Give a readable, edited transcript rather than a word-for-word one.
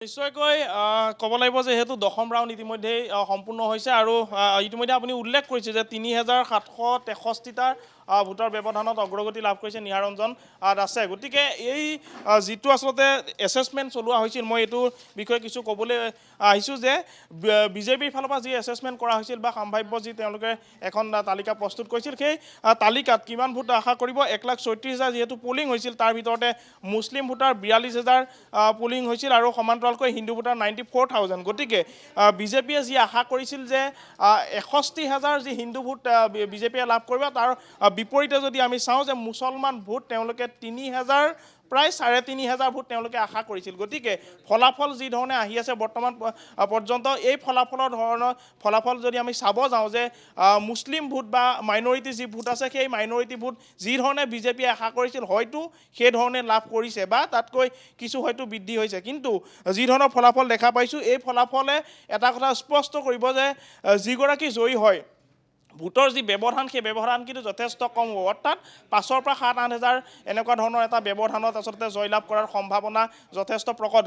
নিশ্চয়কৈ ক'ব লাগিব যে হেতু দশম ৰাউণ্ড ইতিমধ্যে সম্পূৰ্ণ হৈছে আৰু ইতিমধ্যে আপুনি উল্লেখ কৰিছে যে ৩৭৬৩টা ভোটৰ ব্যৱধানত অগ্ৰগতি লাভ কৰিছে নিহাৰঞ্জন দাসে। গতিকে এই যিটো আচলতে এছেছমেণ্ট চলোৱা হৈছিল, মই এইটো বিষয়ে কিছু ক'বলৈ আহিছোঁ যে বিজেপিৰ ফালৰ পৰা যি এছেছমেণ্ট কৰা হৈছিল বা সম্ভাৱ্য যি তেওঁলোকে এখন তালিকা প্ৰস্তুত কৰিছিল, সেই তালিকাত কিমান ভোট আশা কৰিব ১,৩৬,০০০ যিহেতু পলিং হৈছিল, তাৰ ভিতৰতে মুছলিম ভোটাৰ ৪২,০০০ পলিং হৈছিল আৰু সমান্তৰালকৈ হিন্দু ভোটাৰ 94,000। গতিকে বিজেপিয়ে যি আশা কৰিছিল যে ৬১,০০০ যি হিন্দু ভোট বিজেপিয়ে লাভ কৰিব, তাৰ বিপৰীতে যদি আমি চাওঁ যে মুছলমান ভোট তেওঁলোকে প্ৰায় ৩,৫০০ ভোট তেওঁলোকে আশা কৰিছিল। গতিকে ফলাফল যি ধৰণে আহি আছে বৰ্তমান পৰ্যন্ত, এই ফলাফল যদি আমি চাব যাওঁ যে মুছলিম ভোট বা মাইনৰিটি যি ভোট আছে, সেই মাইনৰিটি ভোট যি ধৰণে বিজেপিয়ে আশা কৰিছিল হয়তো সেই ধৰণে লাভ কৰিছে বা তাতকৈ কিছু হয়তো বৃদ্ধি হৈছে। কিন্তু যি ধৰণৰ ফলাফল দেখা পাইছোঁ, এই ফলাফলে এটা কথা স্পষ্ট কৰিব যে যিগৰাকী জয়ী হয়, ভোটৰ যি ব্যৱধান, সেই ব্যৱধান কিন্তু যথেষ্ট কম হ'ব। অৰ্থাৎ ৫,০০০ পৰা ৭,০০০ এনেকুৱা ধৰণৰ এটা ব্যৱধানত আচলতে জয়লাভ কৰাৰ সম্ভাৱনা যথেষ্ট প্ৰকট।